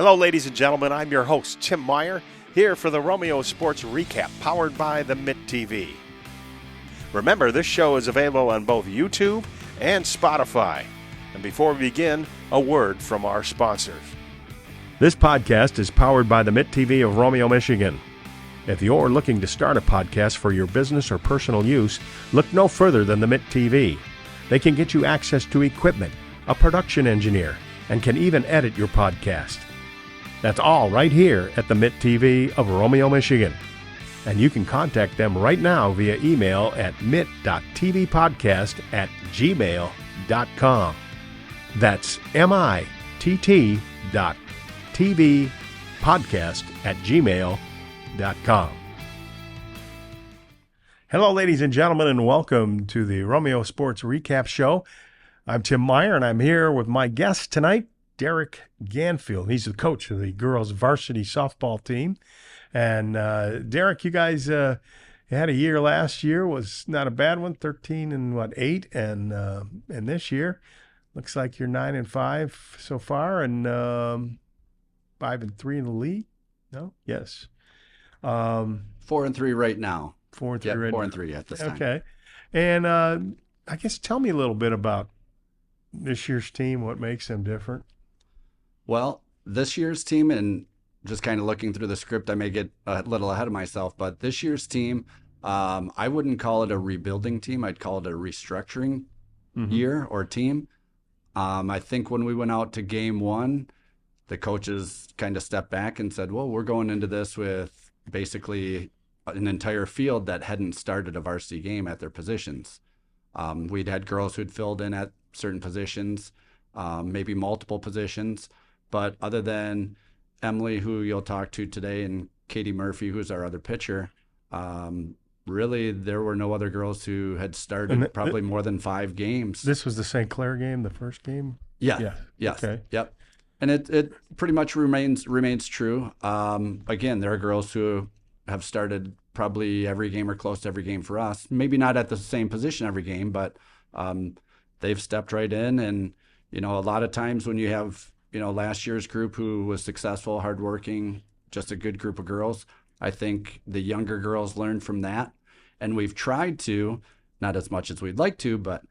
Hello, ladies and gentlemen. I'm your host, Tim Meyer, here for the Romeo Sports Recap, powered by the Mitt TV. Remember, this show is available on both YouTube and Spotify. And before we begin, a word from our sponsors. This podcast is powered by the Mitt TV of Romeo, Michigan. If you're looking to start a podcast for your business or personal use, look no further than the Mitt TV. They can get you access to equipment, a production engineer, and can even edit your podcast. That's all right here at the Mitt TV of Romeo, Michigan. And you can contact them right now via email at mitt.tvpodcast@gmail.com. That's mitt.tvpodcast@gmail.com. Hello, ladies and gentlemen, and welcome to the Romeo Sports Recap Show. I'm Tim Meyer, and I'm here with my guest tonight, Derek Ganfield. He's the coach of the girls' varsity softball team. And Derek, you guys had a year last year, was not a bad one, 13-8, and this year looks like you're 9-5 so far, and 5-3 in the league. No, yes, 4-3 right now. 4-3, yeah, right 4-3 at this time. Okay, and I guess tell me a little bit about this year's team. What makes them different? Well, this year's team, and just kind of looking through the script, I may get a little ahead of myself, but this year's team, I wouldn't call it a rebuilding team. I'd call it a restructuring year or team. I think when we went out to game one, the coaches kind of stepped back and said, well, we're going into this with basically an entire field that hadn't started a varsity game at their positions. We'd had girls who'd filled in at certain positions, maybe multiple positions. But other than Emily, who you'll talk to today, and Katie Murphy, who's our other pitcher, really there were no other girls who had started probably more than 5 games. This was the St. Clair game, the first game? Yeah. Yes. Okay. Yep. And it pretty much remains true. Again, there are girls who have started probably every game or close to every game for us. Maybe not at the same position every game, but they've stepped right in. And, a lot of times when you have, last year's group who was successful, hardworking, just a good group of girls, I think the younger girls learned from that. And we've tried to, not as much as we'd like to, but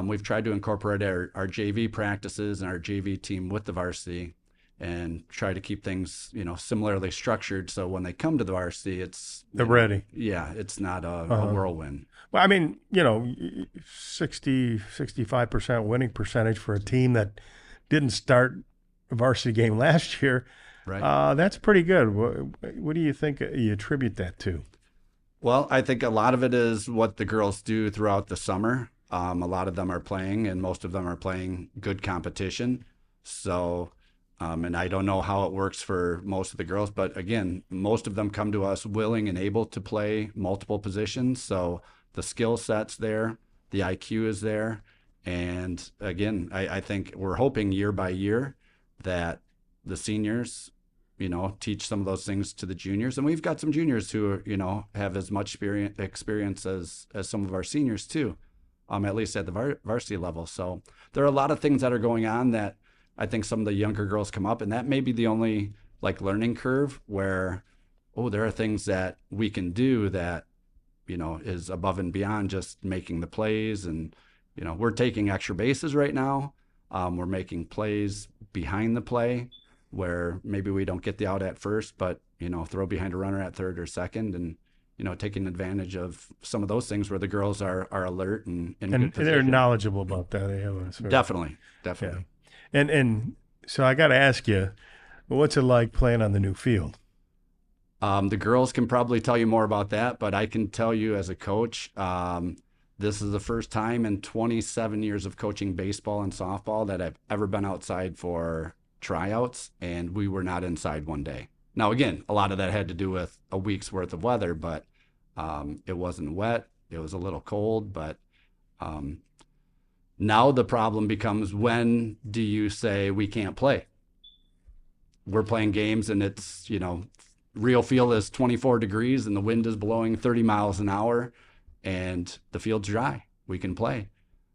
we've tried to incorporate our JV practices and our JV team with the varsity and try to keep things, similarly structured. So when they come to the varsity, they're ready. Yeah, it's not a whirlwind. Well, I mean, 65% winning percentage for a team that didn't start a varsity game last year. Right. That's pretty good. What do you think you attribute that to? Well, I think a lot of it is what the girls do throughout the summer. A lot of them are playing, and most of them are playing good competition. So, and I don't know how it works for most of the girls, but again, most of them come to us willing and able to play multiple positions. So the skill set's there, the IQ is there. And again, I think we're hoping year by year that the seniors, teach some of those things to the juniors. And we've got some juniors who, have as much experience as some of our seniors too, at least at the varsity level. So there are a lot of things that are going on that I think some of the younger girls come up, and that may be the only learning curve where, there are things that we can do that, is above and beyond just making the plays. And, we're taking extra bases right now. We're making plays behind the play where maybe we don't get the out at first, but, throw behind a runner at third or second, and, taking advantage of some of those things where the girls are alert and in good position. They're knowledgeable about that. They have Definitely. Yeah. And so I got to ask you, what's it like playing on the new field? The girls can probably tell you more about that, but I can tell you as a coach, this is the first time in 27 years of coaching baseball and softball that I've ever been outside for tryouts, and we were not inside one day. Now, again, a lot of that had to do with a week's worth of weather, but it wasn't wet. It was a little cold, but now the problem becomes, when do you say we can't play? We're playing games and it's, real field is 24 degrees and the wind is blowing 30 miles an hour and the field's dry. We can play.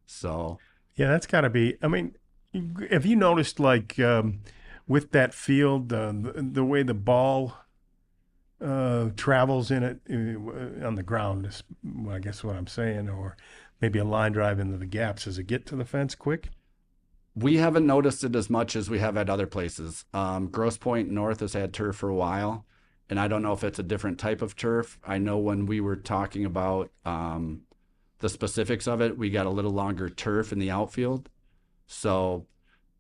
So yeah, that's got to be, have you noticed with that field, the way the ball travels in it on the ground is, I guess, what I'm saying, or maybe a line drive into the gaps. Does it get to the fence quick? We haven't noticed it as much as we have at other places. Grosse Pointe North has had turf for a while, and I don't know if it's a different type of turf. I know when we were talking about the specifics of it, we got a little longer turf in the outfield. So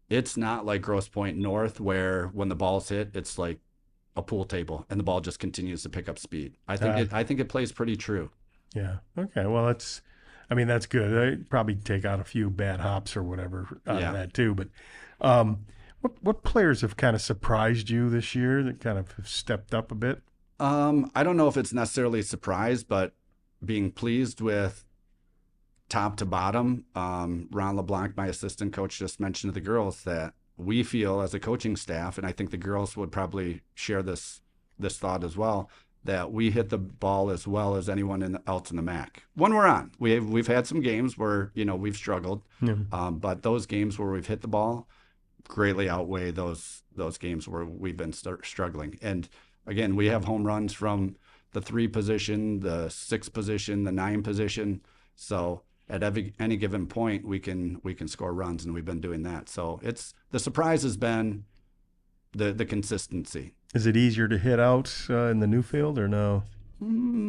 it's not like Grosse Pointe North where when the ball's hit, it's like a pool table and the ball just continues to pick up speed. I think it plays pretty true. Yeah. Okay. Well, that's good. I'd probably take out a few bad hops or whatever out of that too. But what players have kind of surprised you this year that kind of have stepped up a bit? I don't know if it's necessarily a surprise, but being pleased with top to bottom. Ron LeBlanc, my assistant coach, just mentioned to the girls that we feel as a coaching staff, and I think the girls would probably share this thought as well, that we hit the ball as well as anyone else in the MAC. When we're on, we've had some games where we've struggled, but those games where we've hit the ball greatly outweigh those games where we've been struggling. And again, we have home runs from the 3 position, the 6 position, the 9 position. So at any given point, we can score runs, and we've been doing that. So the surprise has been the consistency. Is it easier to hit out in the new field or no?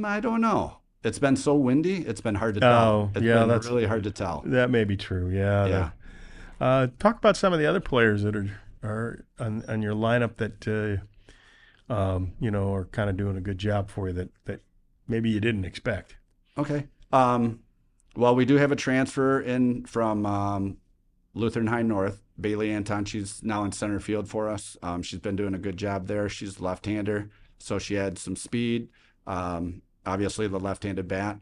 I don't know. It's been so windy. It's been hard to tell. That's really hard to tell. That may be true. Yeah. Talk about some of the other players that are on your lineup that are kind of doing a good job for you that maybe you didn't expect. Okay. Well, we do have a transfer in from Lutheran High North. Bailey Anton, she's now in center field for us. She's been doing a good job there. She's a left-hander, so she had some speed. Obviously, the left-handed bat.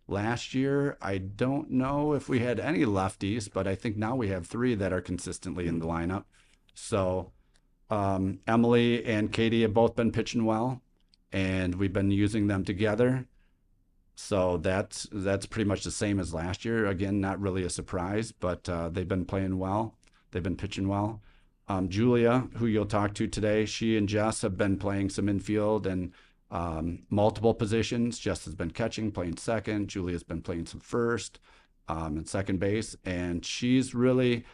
Last year, I don't know if we had any lefties, but I think now we have 3 that are consistently in the lineup. So Emily and Katie have both been pitching well, and we've been using them together. So that's pretty much the same as last year. Again, not really a surprise, but they've been playing well. They've been pitching well. Julia, who you'll talk to today, she and Jess have been playing some infield and multiple positions. Jess has been catching, playing second. Julia's been playing some first and second base. And she's really,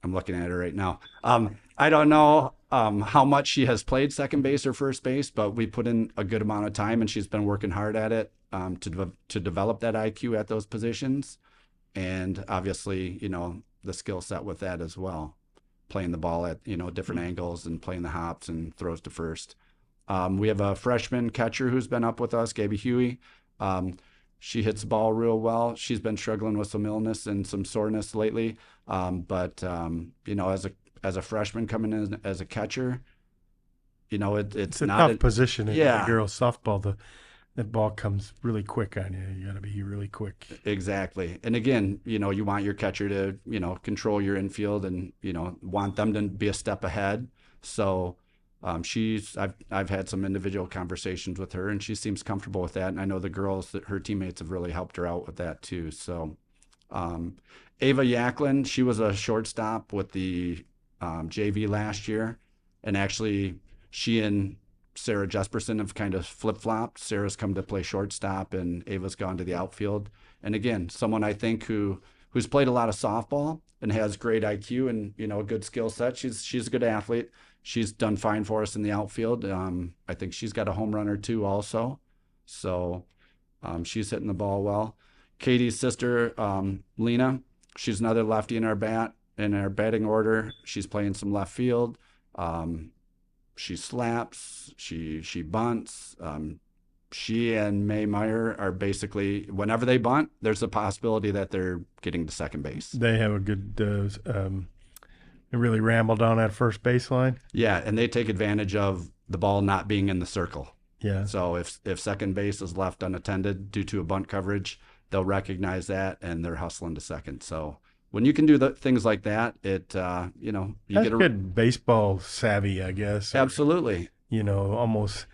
I'm looking at her right now. I don't know how much she has played second base or first base, but we put in a good amount of time, and she's been working hard at it to develop that IQ at those positions. And obviously, the skill set with that as well, playing the ball at, different angles and playing the hops and throws to first. We have a freshman catcher who's been up with us, Gabby Huey. She hits the ball real well. She's been struggling with some illness and some soreness lately. But as a freshman coming in as a catcher, it's a not tough position in girls softball. That ball comes really quick on you. You got to be really quick. Exactly. And again, you want your catcher to, control your infield and, want them to be a step ahead. So I've had some individual conversations with her, and she seems comfortable with that. And I know the girls, her teammates have really helped her out with that too. So Ava Yaklin, she was a shortstop with the JV last year. And actually she and Sarah Jesperson have kind of flip-flopped. Sarah's come to play shortstop, and Ava's gone to the outfield. And again, someone I think who's played a lot of softball and has great IQ and a good skill set. She's a good athlete. She's done fine for us in the outfield. I think she's got a home run or 2 also. So she's hitting the ball well. Katie's sister, Lena, she's another lefty in our batting order. She's playing some left field. She slaps, she bunts. She and May Meyer are basically, whenever they bunt, there's a possibility that they're getting to second base. They have a good, they really ramble down that first baseline. Yeah, and they take advantage of the ball not being in the circle. Yeah. So if second base is left unattended due to a bunt coverage, they'll recognize that and they're hustling to second. So when you can do things like that, you That's get a good baseball savvy, I guess. Absolutely. Almost.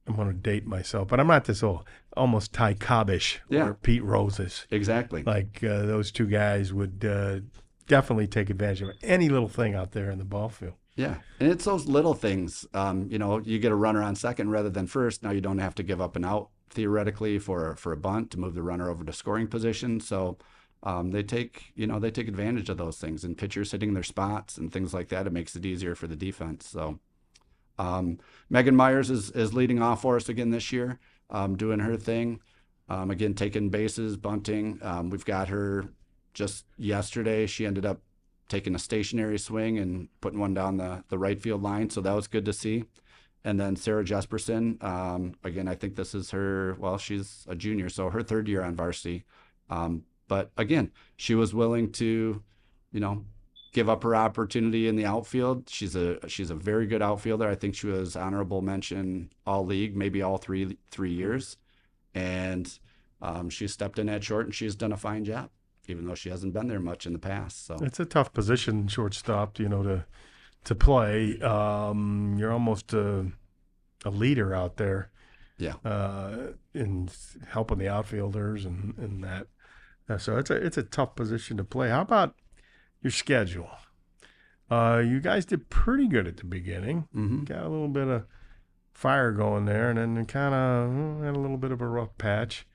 I'm going to date myself, but I'm not this old. Almost Ty Cobbish or Pete Roses. Exactly. Like those 2 guys would definitely take advantage of any little thing out there in the ball field. Yeah, and it's those little things. You get a runner on second rather than first. Now you don't have to give up an out theoretically for a bunt to move the runner over to scoring position. So they take advantage of those things, and pitchers hitting their spots and things like that. It makes it easier for the defense. So Megan Myers is leading off for us again this year, doing her thing. Again, taking bases, bunting. We've got her just yesterday. She ended up taking a stationary swing and putting one down the right field line. So that was good to see. And then Sarah Jesperson, again, I think this is she's a junior, so her third year on varsity. But again, she was willing to, give up her opportunity in the outfield. She's a very good outfielder. I think she was honorable mention all league, maybe all three years. And she stepped in at short, and she's done a fine job, even though she hasn't been there much in the past. So it's a tough position, shortstop, to play. You're almost a leader out there. Yeah. In helping the outfielders and that. So it's a tough position to play. How about your schedule? You guys did pretty good at the beginning. Mm-hmm. Got a little bit of fire going there, and then kind of had a little bit of a rough patch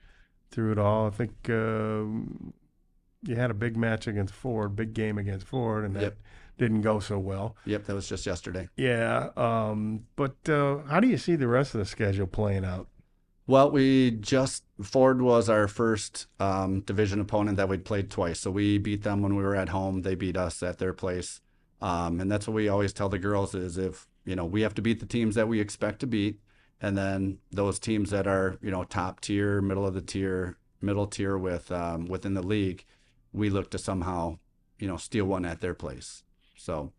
through it all. I think you had a big match against Ford, big game against Ford, and that didn't go so well. Yep, that was just yesterday. Yeah, but how do you see the rest of the schedule playing out? Well, Ford was our first division opponent that we'd played twice. So we beat them when we were at home. They beat us at their place. And that's what we always tell the girls is if, we have to beat the teams that we expect to beat. And then those teams that are, top tier, middle tier within the league, we look to somehow, steal one at their place. So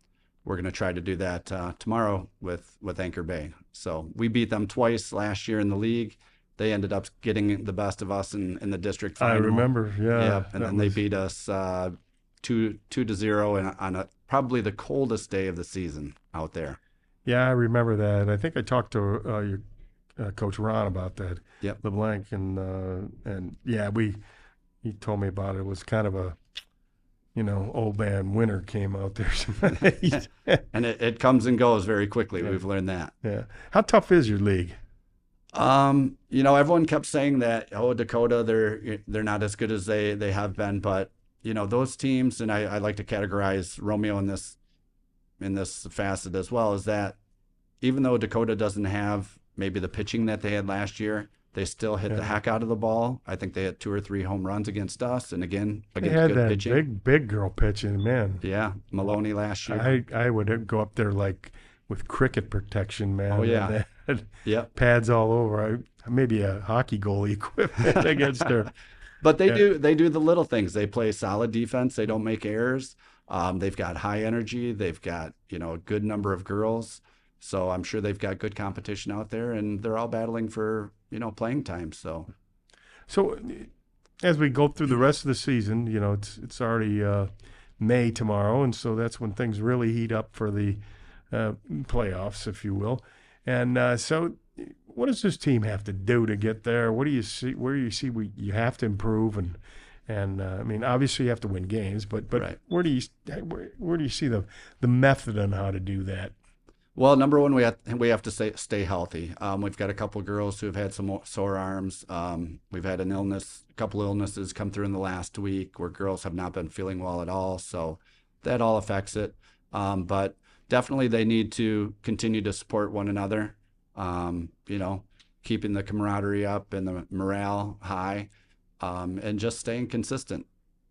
we're going to try to do that tomorrow with Anchor Bay. So we beat them twice last year in the league. They ended up getting the best of us in the district final. I remember, yeah. Yep. And then they beat us 2-0 and on probably the coldest day of the season out there. Yeah, I remember that. I think I talked to your Coach Ron about that. Yep. LeBlanc, and yeah, he told me about it. It was kind of a, old man winter came out there. And it comes and goes very quickly. Yeah. We've learned that. Yeah. How tough is your league? Everyone kept saying that, Dakota, they're not as good as they have been, but those teams, and I like to categorize Romeo in this facet as well, is that even though Dakota doesn't have maybe the pitching that they had last year, they still hit the heck out of the ball. I think they had 2 or 3 home runs against us, and again against good that pitching. Big girl pitching, man. Yeah, Maloney last year. I would go up there like with cricket protection, man. Oh yeah. Yep. Pads all over. Maybe a hockey goalie equipment against her. But they do the little things. They play solid defense. They don't make errors. They've got high energy. They've got, a good number of girls. So I'm sure they've got good competition out there, and they're all battling for, playing time. So as we go through the rest of the season, it's already May tomorrow, and so that's when things really heat up for the playoffs, if you will. And so what does this team have to do to get there? What do you see? Where do you see you have to improve? And I mean, obviously you have to win games, but right. where do you see the method on how to do that? Well, number one, we have to stay healthy. We've got a couple of girls who have had some sore arms. We've had a couple of illnesses come through in the last week where girls have not been feeling well at all. So that all affects it. But definitely they need to continue to support one another, keeping the camaraderie up and the morale high, and just staying consistent.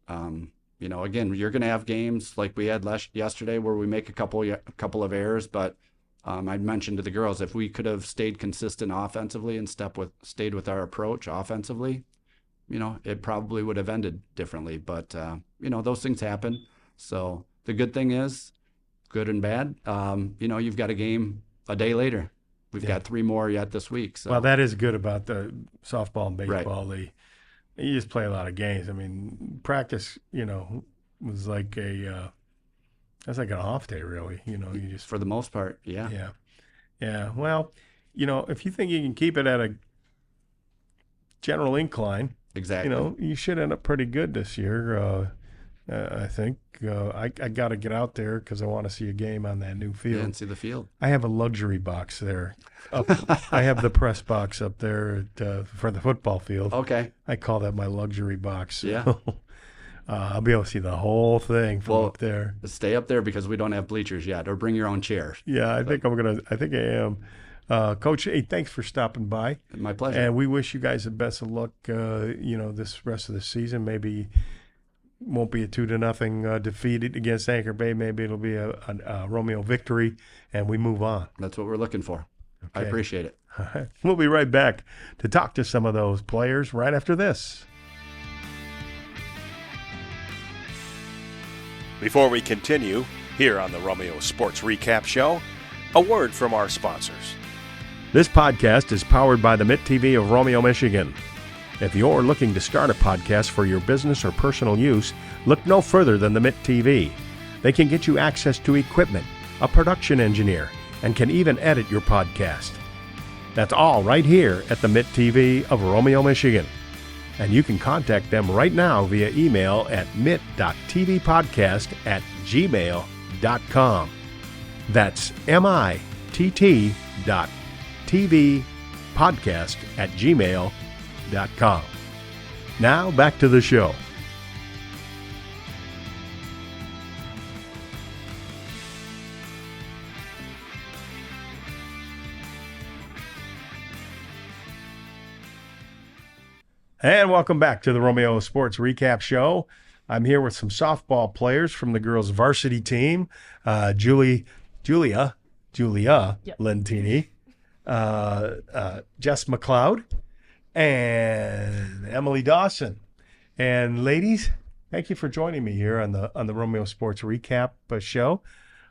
Again, you're going to have games like we had yesterday where we make a couple of errors, but I mentioned to the girls, if we could have stayed consistent offensively and stayed with our approach offensively, it probably would have ended differently. But, those things happen. So the good thing is, good and bad, you've got a game a day later. We've got 3 more yet this week. So. Well, that is good about the softball and baseball. Right. You just play a lot of games. I mean, practice, was like that's like an off day, really. You just for the most part, yeah. Yeah. Yeah. Well, if you think you can keep it at a general incline, exactly. You should end up pretty good this year. I think. I got to get out there because I want to see a game on that new field. Yeah, and see the field. I have a luxury box there. I have the press box up there for the football field. Okay. I call that my luxury box. Yeah. I'll be able to see the whole thing from up there. Stay up there because we don't have bleachers yet, or bring your own chair. Yeah, I think I am. Coach, hey, thanks for stopping by. My pleasure. And we wish you guys the best of luck, this rest of the season. Maybe won't be a 2-0 defeat against Anchor Bay. Maybe it'll be a Romeo victory, and we move on. That's what we're looking for. Okay. I appreciate it. We'll be right back to talk to some of those players right after this. Before we continue, here on the Romeo Sports Recap Show, a word from our sponsors. This podcast is powered by the Mitt TV of Romeo, Michigan. If you're looking to start a podcast for your business or personal use, look no further than the Mitt TV. They can get you access to equipment, a production engineer, and can even edit your podcast. That's all right here at the Mitt TV of Romeo, Michigan. And you can contact them right now via email at mitt.tvpodcast@gmail.com. That's mitt.tvpodcast@gmail.com. Now back to the show. And welcome back to the Romeo Sports Recap Show. I'm here with some softball players from the girls' varsity team, Julia Lentini, Jess McLeod, and Emily Dawson. And ladies, thank you for joining me here on the Romeo Sports Recap Show.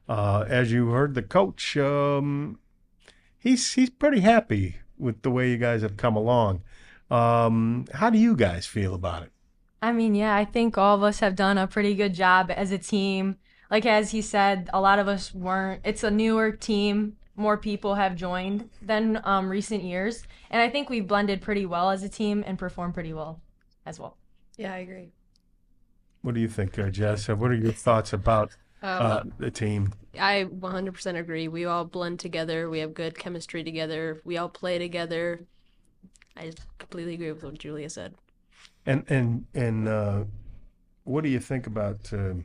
As you heard, the coach, he's pretty happy with the way you guys have come along. How do you guys feel about it? I mean, yeah, I think all of us have done a pretty good job as a team. Like, as he said, a lot of us weren't. It's a newer team. More people have joined than recent years. And I think we've blended pretty well as a team and performed pretty well as well. Yeah, I agree. What do you think, Jess? What are your thoughts about the team? I 100% agree. We all blend together. We have good chemistry together. We all play together. I completely agree with what Julia said. And what do you think about the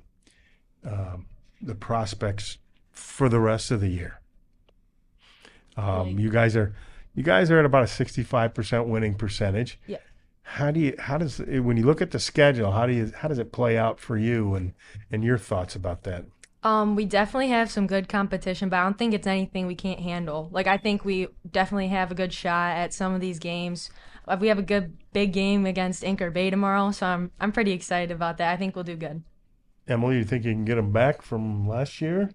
prospects for the rest of the year? You guys are at about a 65% winning percentage. Yeah. When you look at the schedule, how does it play out for you and your thoughts about that? We definitely have some good competition, but I don't think it's anything we can't handle. Like, I think we definitely have a good shot at some of these games. We have a good big game against Anchor Bay tomorrow, so I'm pretty excited about that. I think we'll do good. Emily, you think you can get them back from last year?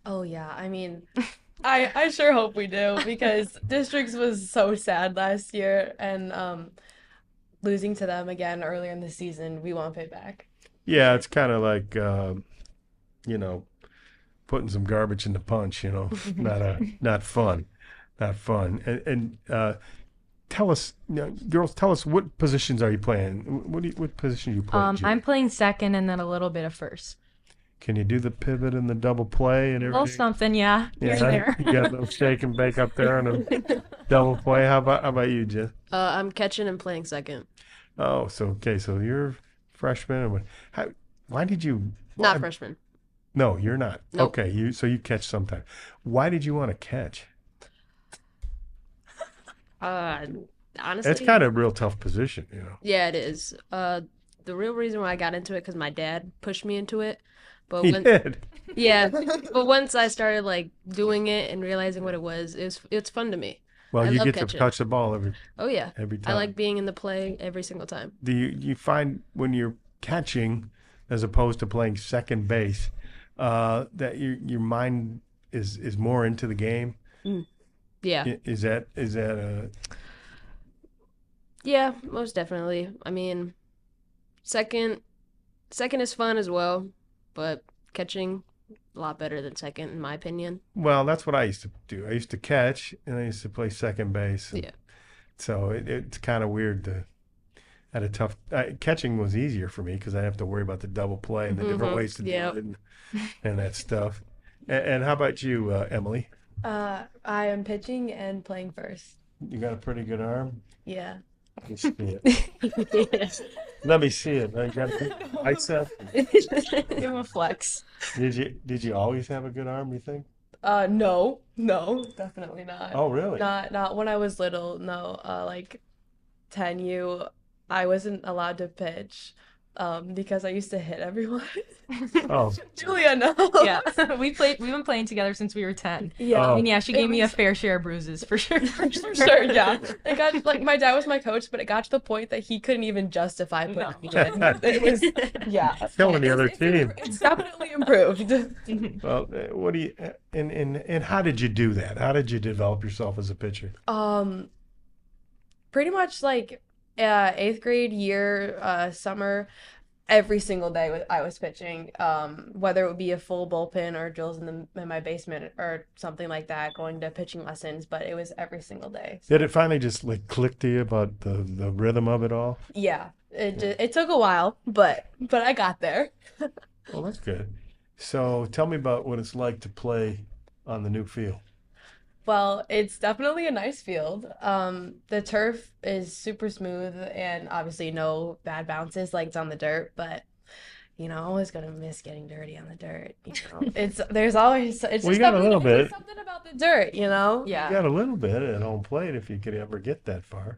Oh, yeah. I mean, I sure hope we do, because Districts was so sad last year, and losing to them again earlier in the season, we want to pay back. Yeah, it's kind of like, putting some garbage in the punch, not fun. And tell us, girls, tell us, what positions are you playing? What position are you playing? I'm playing second and then a little bit of first. Can you do the pivot and the double play and everything? A little something, yeah. Yeah, there. You got a little shake and bake up there and a double play. How about you, Jess? I'm catching and playing second. Oh, so you're a freshman. Why did you? Not freshman. No, you're not. Nope. Okay, you catch sometime. Why did you want to catch? Honestly, it's kind of a real tough position, Yeah, it is. The real reason why I got into it because my dad pushed me into it. But He did. Yeah, but once I started doing it and realizing what it was, it's fun to me. Well, I you love get catching. to touch the ball every every time. I like being in the play every single time. Do you find when you're catching, as opposed to playing second base, that your mind is more into the game? Yeah. Is that a? Yeah, most definitely. I mean, second is fun as well, but catching a lot better than second, in my opinion. Well, that's what I used to do. I used to catch, and I used to play second base. Yeah. So it's kind of weird had a tough catching was easier for me because I have to worry about the double play and the different ways to do it and that stuff. And how about you, Emily? I am pitching and playing first. You got a pretty good arm. Yeah. Let me see it. Let me see it. I got a bicep. Give him a flex. Did you always have a good arm? You think? No, definitely not. Oh, really? Not when I was little. No, like 10U, I wasn't allowed to pitch, because I used to hit everyone. Oh, Julia, no. Yeah, we've been playing together since we were 10. Yeah. Oh. And yeah, she gave me a fair share of bruises for sure. For sure, yeah. It got like my dad was my coach, but it got to the point that he couldn't even justify putting me in. It was, yeah. killing the other team. It's definitely improved. Well, what do you and how did you do that? How did you develop yourself as a pitcher? Pretty much like 8th grade year, summer, every single day I was pitching, whether it would be a full bullpen or drills in my basement or something like that, going to pitching lessons, but it was every single day. Did it finally just like click to you about the rhythm of it all? Yeah, it took a while, but I got there. Well, that's good. So tell me about what it's like to play on the new field. Well, it's definitely a nice field. The turf is super smooth and obviously no bad bounces like it's on the dirt, but I'm always gonna miss getting dirty on the dirt. There's always Well, you got a little bit. something about the dirt, Yeah. You got a little bit at home plate if you could ever get that far.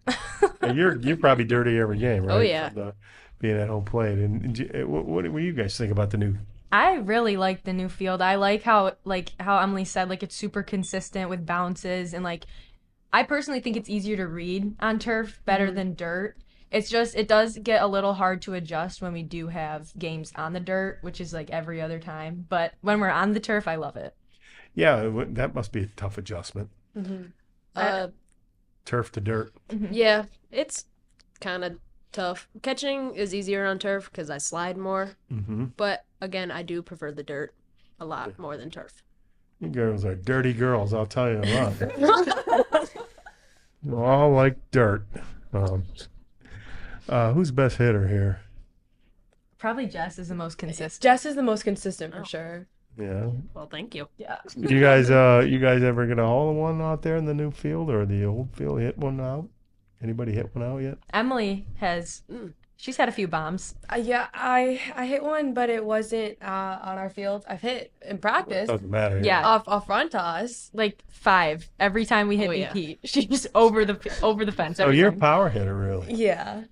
And you're probably dirty every game, right? Oh, yeah. From being at home plate. And what do you guys think about the new? I really like the new field. I like how Emily said, like it's super consistent with bounces, and like I personally think it's easier to read on turf better than dirt. It's just it does get a little hard to adjust when we do have games on the dirt, which is like every other time. But when we're on the turf, I love it. Yeah, that must be a tough adjustment. Turf to dirt. Yeah, it's kind of tough. Catching is easier on turf because I slide more. Mm-hmm. But again, I do prefer the dirt a lot more than turf. You girls are dirty girls, I'll tell you what. You all like dirt. Who's best hitter here? Probably Jess is the most consistent. Jess is the most consistent for sure. Yeah. Well, thank you. Yeah. You guys ever get a hole in one out there in the new field or the old field? Hit one out? Anybody hit one out yet? Emily has. She's had a few bombs. Yeah, I hit one, but it wasn't on our field. I've hit in practice. Doesn't matter. Yeah. Off front toss. Like 5 every time we hit yeah. BP. She's over the fence. So every you're a time. power hitter, really? Yeah.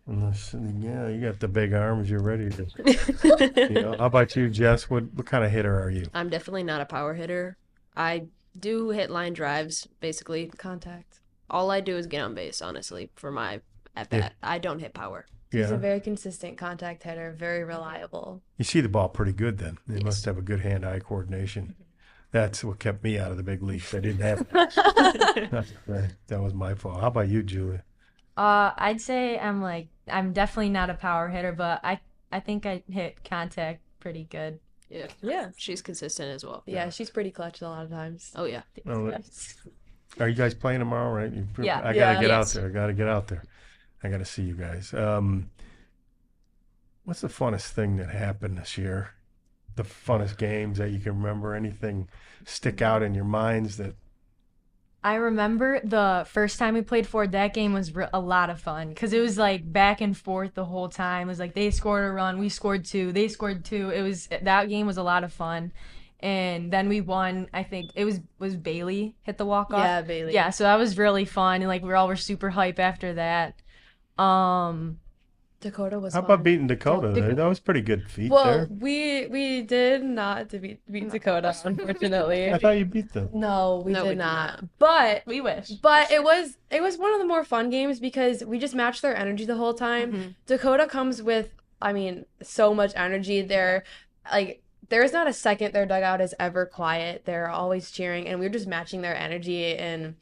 Yeah, you got the big arms. You're ready to. How about you, Jess? What kind of hitter are you? I'm definitely not a power hitter. I do hit line drives, basically. Contact. All I do is get on base, honestly, for my at-bat. I don't hit power. He's a Yeah. very consistent contact hitter, very reliable. You see the ball pretty good then. You must have a good hand-eye coordination. That's what kept me out of the big leagues. I didn't have it. That was my fault. How about you, Julia? I'd say I'm definitely not a power hitter, but I think I hit contact pretty good. Yeah. Yeah. She's consistent as well. Yeah, she's pretty clutch a lot of times. Oh, yeah. Oh, are you guys playing tomorrow, right? Yeah. I got to get out Yes. there. I got to get out there. I got to see you guys. What's the funnest thing that happened this year? The funnest games that you can remember? Anything stick out in your minds that I remember the first time we played Ford. That game was a lot of fun because it was like back and forth the whole time. It was like they scored a run, we scored 2, they scored 2. That game was a lot of fun, and then we won. I think it was Bailey hit the walk off. Yeah, Bailey. Yeah, so that was really fun, and like we all were super hype after that. Dakota was How fun. about beating Dakota? That was a pretty good feat Well, there. we did not beat Dakota, unfortunately. I thought you beat them. No, we No, we did did not. But We wish. it was one of the more fun games because we just matched their energy the whole time. Dakota comes with, I mean, so much energy. They're like there's not a second their dugout is ever quiet. They're always cheering, and we're just matching their energy and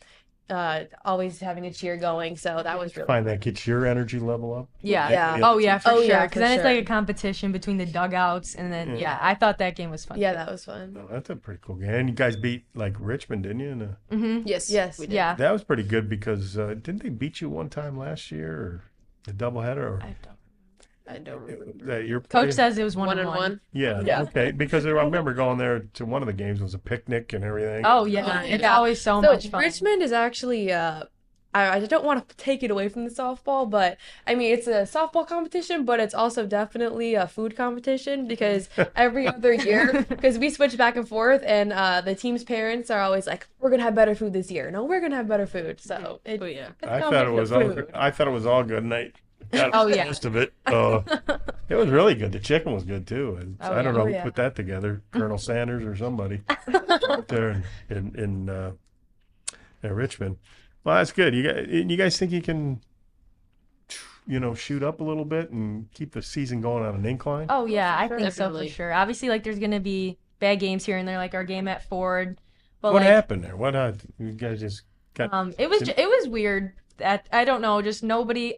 always having a cheer going. So that was really Find that gets your energy level up. Yeah. Yeah. Oh yeah, for Oh, sure. yeah, Because for then it's like sure. a competition between the dugouts, and then Yeah. I thought that game was fun. Yeah, that was fun. Oh, that's a pretty cool game. And you guys beat like Richmond, didn't you? Yes. Yes. We did. Yeah. That was pretty good because didn't they beat you one time last year? Or A doubleheader or I don't remember. that your Coach says it was 1-1. 1-1. Yeah, Yeah. okay. Because I remember going there to one of the games. It was a picnic and everything. Oh yeah, it's Yeah. always so So much fun. Richmond is actually I don't want to take it away from the softball, but I mean it's a softball competition, but it's also definitely a food competition because every other year, because we switch back and forth, and the team's parents are always like, "We're gonna have better food this year." No, we're gonna have better food. So Oh yeah. it's I a thought it was all. competition of food. I thought it was all good, and I got Oh, yeah. most of it. It was really good. The chicken was good too. And Oh, I don't yeah. know Oh, who yeah. put that together, Colonel Sanders or somebody out there in Richmond. Well, that's good. You guys think you can, shoot up a little bit and keep the season going on an incline? Oh yeah, I think so Definitely. for sure. Obviously, like there's gonna be bad games here and there, like our game at Ford. But What like, happened there? What you guys just got? it was weird that I don't know, just nobody.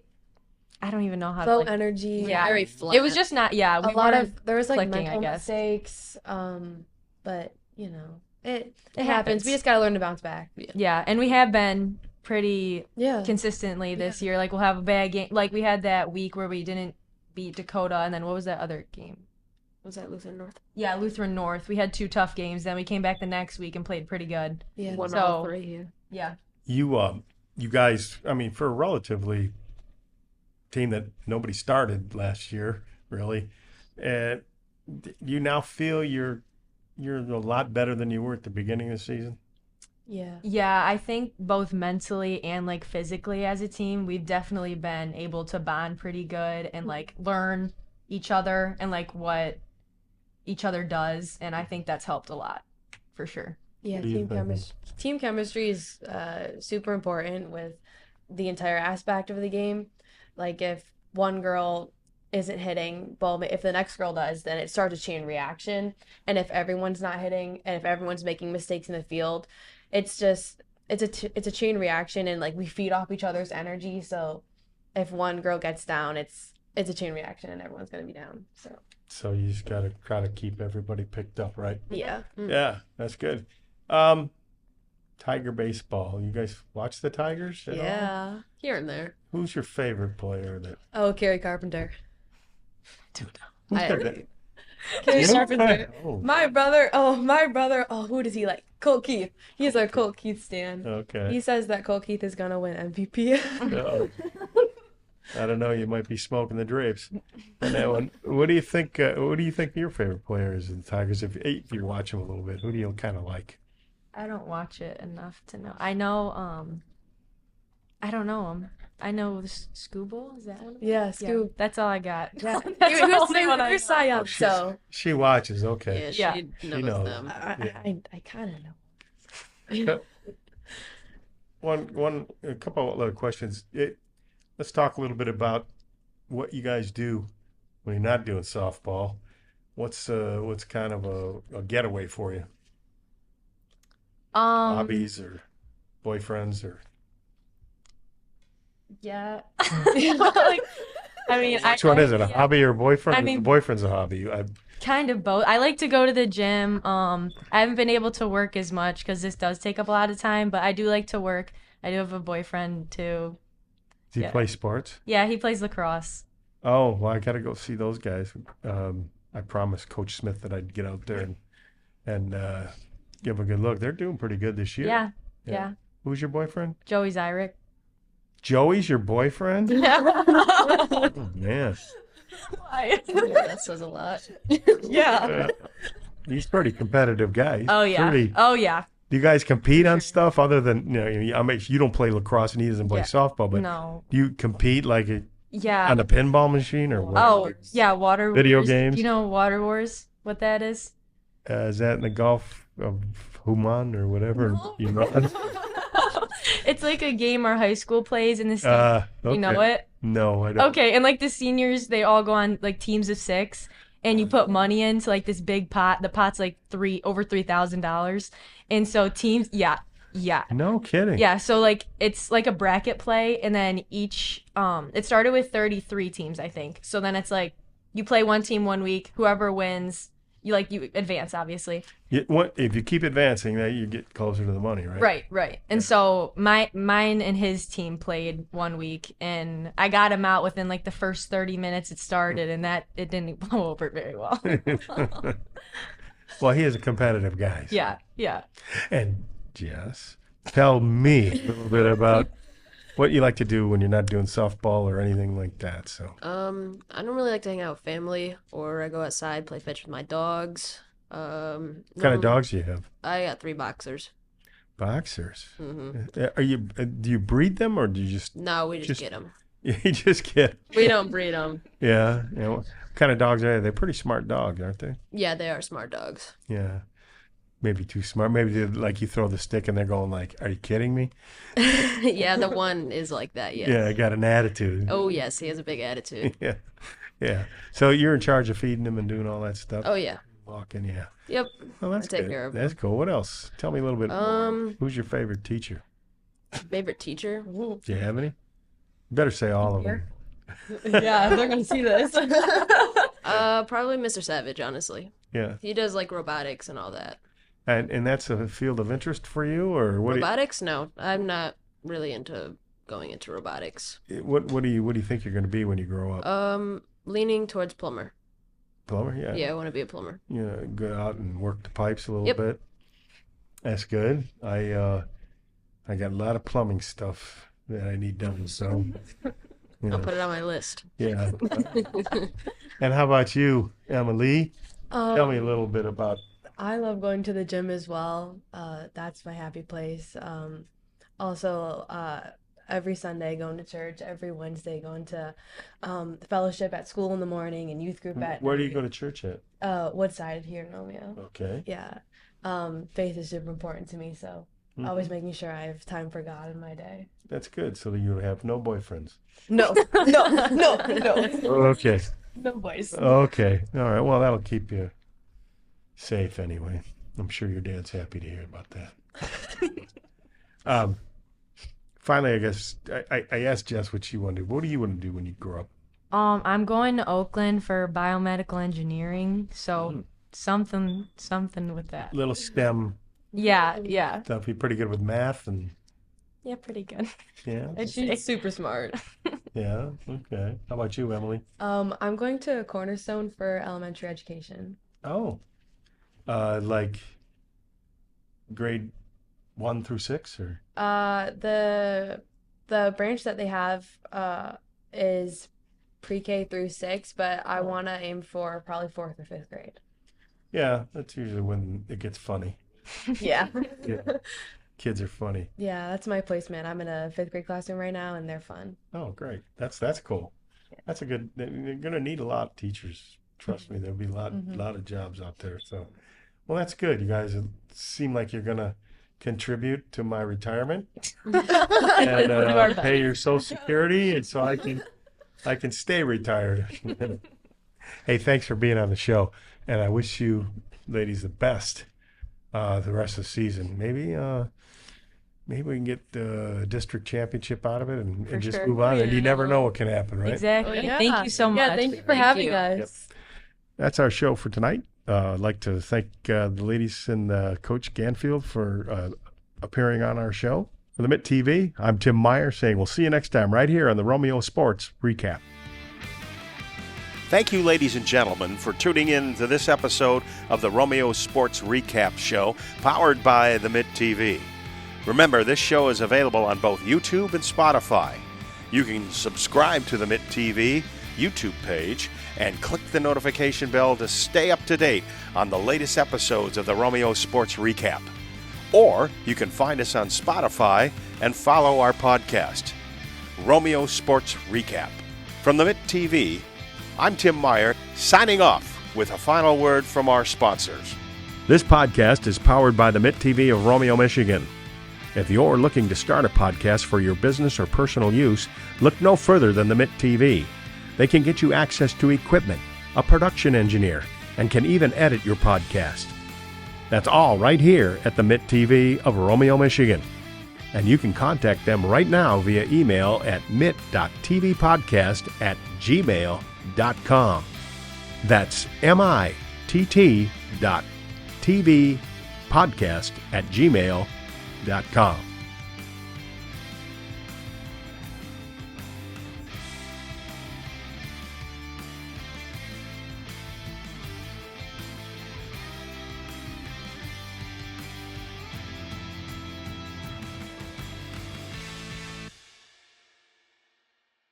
I don't even know how to. Low Like, energy. Yeah. Very flat. it was just not. Yeah, A we lot weren't- of there was like clicking, I mental guess. mistakes. But it It happens. happens. We just gotta learn to bounce back. Yeah, and we have been pretty Yeah. consistently this year. Like we'll have a bad game. Like we had that week where we didn't beat Dakota, and then what was that other game? Was that Lutheran North? Yeah, Lutheran North. We had 2 tough games. Then we came back the next week and played pretty good. Yeah. Won So- all 3. Yeah. Yeah. You guys, I mean, for a relatively team that nobody started last year, really, you now feel you're a lot better than you were at the beginning of the season? Yeah. Yeah, I think both mentally and like physically as a team, we've definitely been able to bond pretty good and like learn each other and like what each other does, and I think that's helped a lot for sure. Yeah, What do you think? Team chemistry is super important with the entire aspect of the game. Like if one girl isn't hitting, well, if the next girl does, then it starts a chain reaction. And if everyone's not hitting, and if everyone's making mistakes in the field, it's a chain reaction, and like we feed off each other's energy. So if one girl gets down, it's a chain reaction, and everyone's gonna be down. So you just got to try to keep everybody picked up, right? Yeah. Yeah, that's good. Tiger baseball. You guys watch the Tigers at all? Yeah. Here and there. Who's your favorite player? That Oh, Carrie Carpenter. who's I- that? Carrie You? Carpenter. Oh, My brother. Oh, who does he like? Colt Keith. He's our Colt Keith stan. okay. He says that Colt Keith is gonna win MVP. Uh-oh. I don't know. You might be smoking the drapes on that one. What do you think? What do you think your favorite player is in the Tigers? If you watch them a little bit, who do you kind of like? I don't watch it enough to know. I know I don't know him. I know Scooble, is that one? of them? Yeah, Scoop. That's all I got. Yeah. That's the only one I You're know. Cy Young, so She watches. Okay. Yeah, Yeah. she She knows knows. them. I kind of know. A couple other questions. Let's talk a little bit about what you guys do when you're not doing softball. What's kind of a getaway for you? Hobbies or boyfriends or Yeah. Like, I mean, which one is it? A yeah, hobby or boyfriend? I mean- the boyfriend's a hobby. kind of both. I like to go to the gym. I haven't been able to work as much because this does take up a lot of time, but I do like to work. I do have a boyfriend too. Do you Yeah. play sports? Yeah, he plays lacrosse. Oh, well, I got to go see those guys. I promised Coach Smith that I'd get out there and give a good look. They're doing pretty good this year. Yeah. Yeah. Yeah. Who's your boyfriend? Joey Zyrick. Joey's your boyfriend? Yeah. Oh, man. Yeah, that says a lot. Yeah. He's a pretty competitive guy. He's Oh yeah. pretty- Oh yeah. do you guys compete on stuff other than, I mean, you don't play lacrosse and he doesn't play Yeah. softball, but No. do you compete like Yeah. on a pinball machine or what? Oh yeah. Water Video Wars. games? Do you know Water Wars? What that is? Is that in the Gulf of Human or whatever? No. You know? It's like a game our high school plays in the state. You know okay. it? No, I don't. Okay, and like the seniors, they all go on like teams of 6, and you put money into like this big pot. The pot's like over $3,000, and so teams, yeah. No kidding. Yeah, so like it's like a bracket play, and then each it started with 33 teams, I think. So then it's like you play one team one week, whoever wins you advance, obviously. If you keep advancing, that you get closer to the money, right? Right. And so mine and his team played 1 week, and I got him out within like the first 30 minutes it started, and that it didn't blow over very well. Well, he is a competitive guy. So. Yeah. And Jess, tell me a little bit about what you like to do when you're not doing softball or anything like that. So. I don't really like to hang out with family, or I go outside, play fetch with my dogs. What kind of dogs do you have? I got 3 boxers. Boxers. Mm-hmm. Are you? Do you breed them or do you just? No, we just get them. You just get. We don't breed them. Yeah. What kind of dogs are they? They're pretty smart dogs, aren't they? Yeah, they are smart dogs. Yeah. Maybe too smart. Maybe like you throw the stick and they're going like, "Are you kidding me?" Yeah, the one is like that. Yeah. Yeah, I got an attitude. Oh yes, he has a big attitude. Yeah. So you're in charge of feeding them and doing all that stuff. Oh yeah. Walking, yeah. Yep. Well, that's I take good. care of That's cool. What else? Tell me a little bit more. Who's your favorite teacher? Favorite teacher? Do you have any? You better say all of them. Yeah, they're gonna see this. Probably Mr. Savage, honestly. Yeah. He does like robotics and all that. And that's a field of interest for you, or what? Robotics? No, I'm not really into going into robotics. What do you think you're going to be when you grow up? Leaning towards plumber. Plumber, yeah. Yeah, I want to be a plumber. Yeah, go out and work the pipes a little Yep. bit. That's good. I got a lot of plumbing stuff that I need done, so. I'll put it on my list. Yeah. And how about you, Emily? Tell me a little bit about. I love going to the gym as well. That's my happy place. Also, every Sunday going to church, every Wednesday going to fellowship at school in the morning and youth group at Where do you night. go to church at? Woodside here in Romeo. Okay. Yeah. Faith is super important to me, so always making sure I have time for God in my day. That's good. So you have no boyfriends. No. Okay. No boys. Okay. All right. Well, that'll keep you safe anyway. I'm sure your dad's happy to hear about that. Finally, I guess I asked Jess what she wanted to do. What do you want to do when you grow up? I'm going to Oakland for biomedical engineering, so something with that. Little STEM Yeah. stuff. You're pretty good with math and Yeah, pretty good. yeah. And she's super smart. Yeah. Okay. How about you, Emily? I'm going to Cornerstone for elementary education. Oh. Like grade 1 through 6 or? The branch that they have is pre-K through 6, but I want to aim for probably 4th or 5th grade. Yeah, that's usually when it gets funny. Yeah. Yeah. Kids are funny. Yeah, that's my placement. I'm in a 5th grade classroom right now, and they're fun. Oh, great. That's cool. That's a good. You're gonna need a lot of teachers. Trust me, there'll be a lot of jobs out there. So, well, that's good. You guys seem like you're gonna contribute to my retirement and pay your Social Security, and so I can stay retired. Hey, thanks for being on the show, and I wish you ladies the best the rest of the season. Maybe we can get the district championship out of it and just sure. move on. And you never know what can happen, right? Exactly. Oh, yeah. Thank you so much. Yeah, thank you for having you. us. That's our show for tonight. I'd like to thank the ladies and Coach Ganfield for appearing on our show. For the Mitt TV, I'm Tim Meyer saying we'll see you next time right here on the Romeo Sports Recap. Thank you, ladies and gentlemen, for tuning in to this episode of the Romeo Sports Recap Show, powered by the Mitt TV. Remember, this show is available on both YouTube and Spotify. You can subscribe to the Mitt TV YouTube page and click the notification bell to stay up to date on the latest episodes of the Romeo Sports Recap. Or you can find us on Spotify and follow our podcast, Romeo Sports Recap. From the Mitt TV, I'm Tim Meyer, signing off with a final word from our sponsors. This podcast is powered by the Mitt TV of Romeo, Michigan. If you're looking to start a podcast for your business or personal use, look no further than the Mitt TV. They can get you access to equipment, a production engineer, and can even edit your podcast. That's all right here at the Mitt TV of Romeo, Michigan. And you can contact them right now via email at mitt.tvpodcast@gmail.com. That's mittt.tvpodcast@gmail.com.